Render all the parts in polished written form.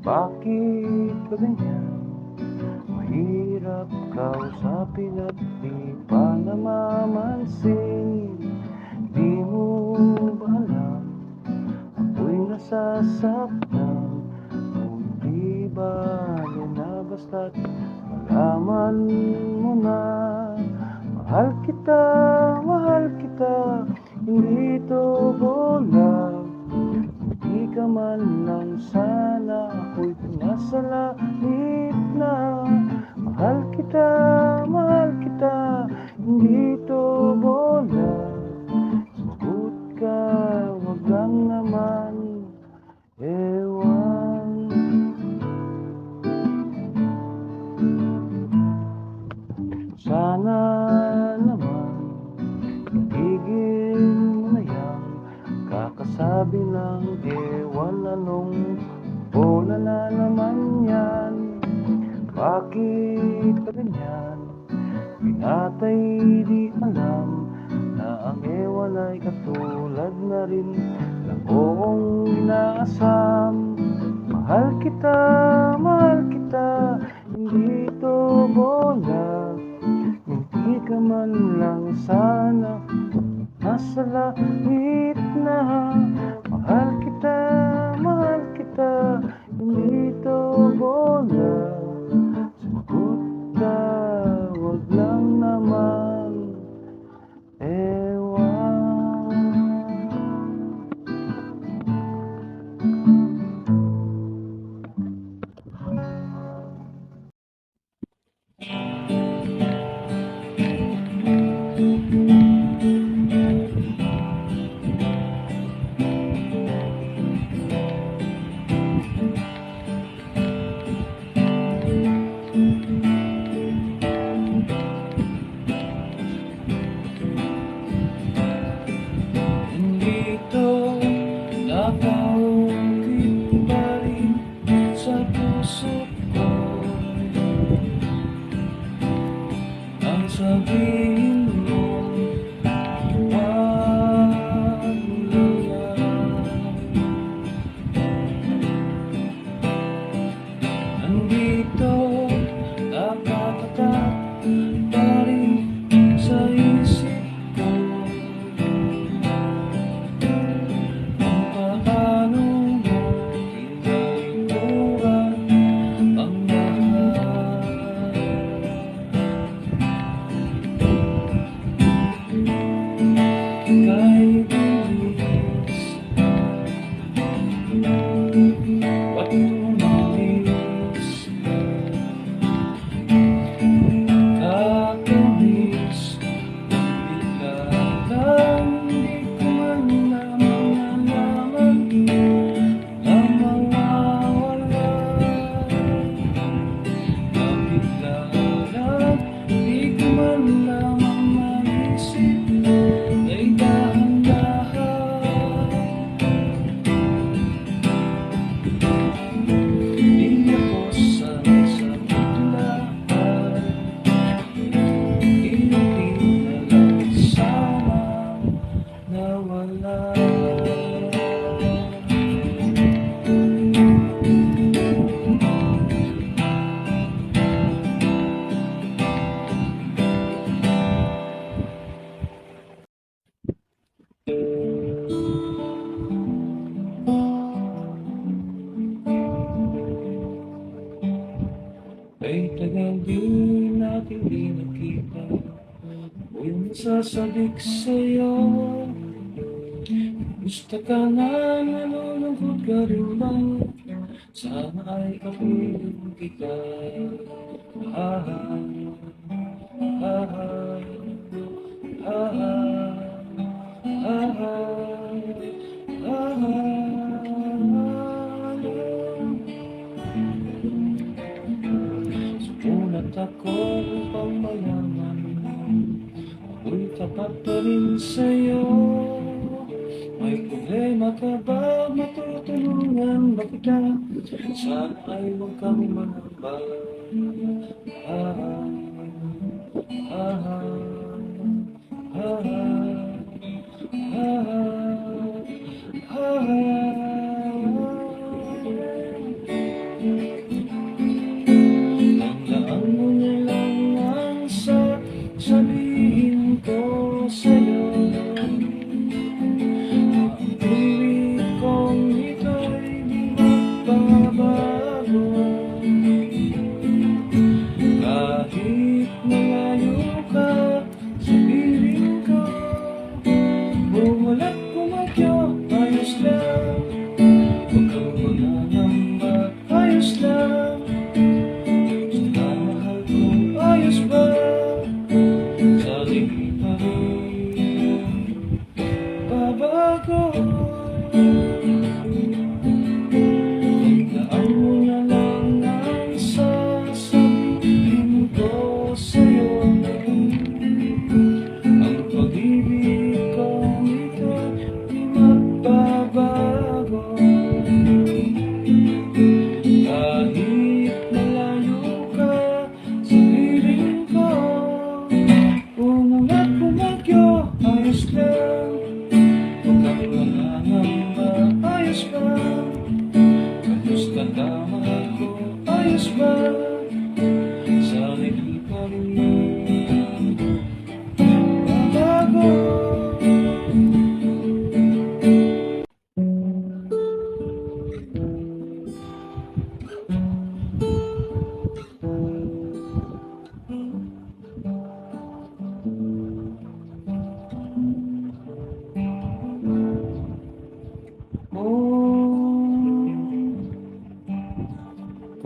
Bakit ba ganyan? Mahirap kausapin at di pa namamansin. Di mo ba alam, ako'y nasasaktan. Kung di ba na basta't malaman mo na mahal kita, hindi to bola. Di ka man lang sana, ako'y pinasalahit na. Mahal kita, hindi to bola. Sumagot ka, wag lang naman ewan. Sana naman itigil mo na yan kakasabi ng ewan. Anong bola na naman yan? Bakit ka ganyan? Pinatay di alam na ang ewan ay katulad na rin ng buong inaasam. Mahal kita, hindi to bola. Hindi ka man lang sana nasalahit na. Mahal kita, hindi to bola. Sumagot ka, wag lang naman ewan. Nakakit pa rin sa puso ko ang sabihin mo, wag mo lang. Nandito nakakatak pa rin sa isip ko ay tagal din natin di nakita. Ako'y masasabik sa'yo. Gusto ka na, nalulungkot ka rin ba? Sana ay kapiling kita. Ah, ah, ah, sulat ako upang mayaman ako'y tapat pa rin sa'yo. May problema ka ba? Matutulungan ba kita? Sana ay huwag kang manamba. Kamusta ka, mahal ko? Ayos ba? Sana'y di pa rin bago.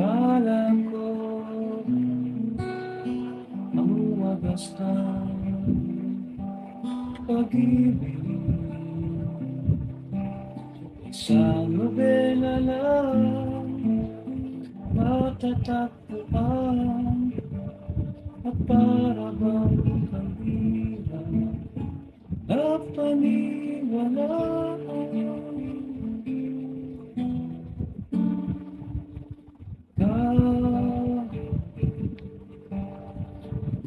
Kala ko ang wagas ng pag-ibig, isang nobela lang matatagpuan, at para bang kandila na paniwalaan.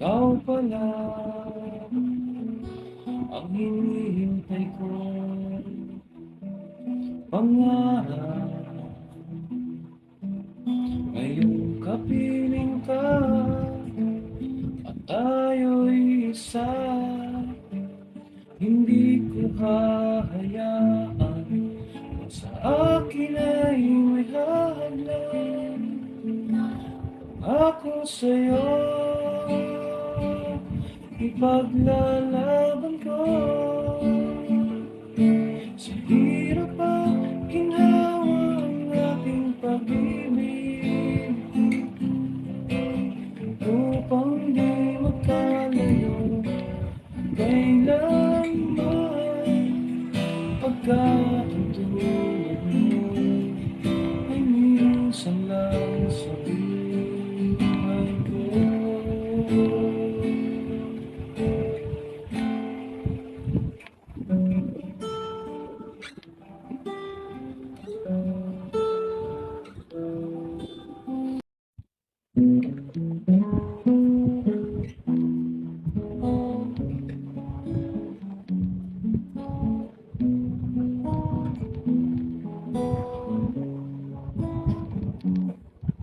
Ikaw pala ang hinihintay ko, pangarap. Ngayong kapiling ka at tayo'y isa, hindi ko hahayaan kung sa akin ay may hadlang. Ako sa'yo ipaglalaban ko, sa hirap at ginhawa ang ating pag-ibig, upang di magkalayo kailanman. Pagkat ang tulad mo ay minsan lang sa buhay ko.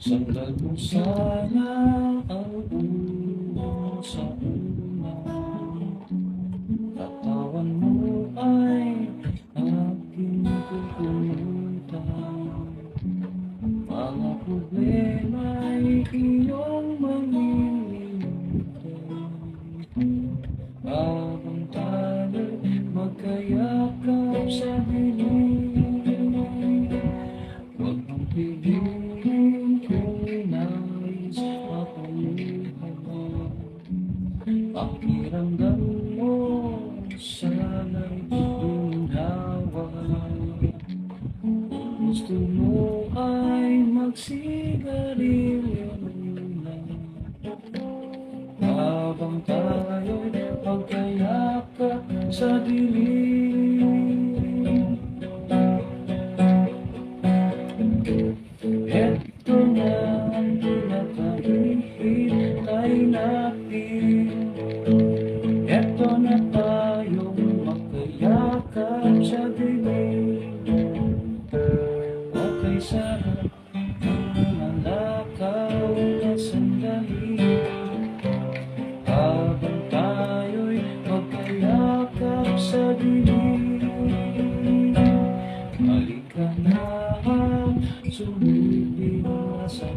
Sandal mo sana ang ulo sa una, katawan mo ay aking pupulutan. Mga problema'y iyong malilimutan, habang tayo'y magkayakap sa dilim. Huwag mong piliin kung nais mapuluhan mo, pakiramdam mo sana'y ginhawa. Gusto mo ay magsigarilyo muna, habang tayo'y magkayakap sa dilim. Eto na ang pinakahihintay natin, eto na tayong magkayakap sa dilim. Okay, sarap ang malakaw na sandali, habang tayo'y magkayakap sa dilim. Halika na, sumibig na sa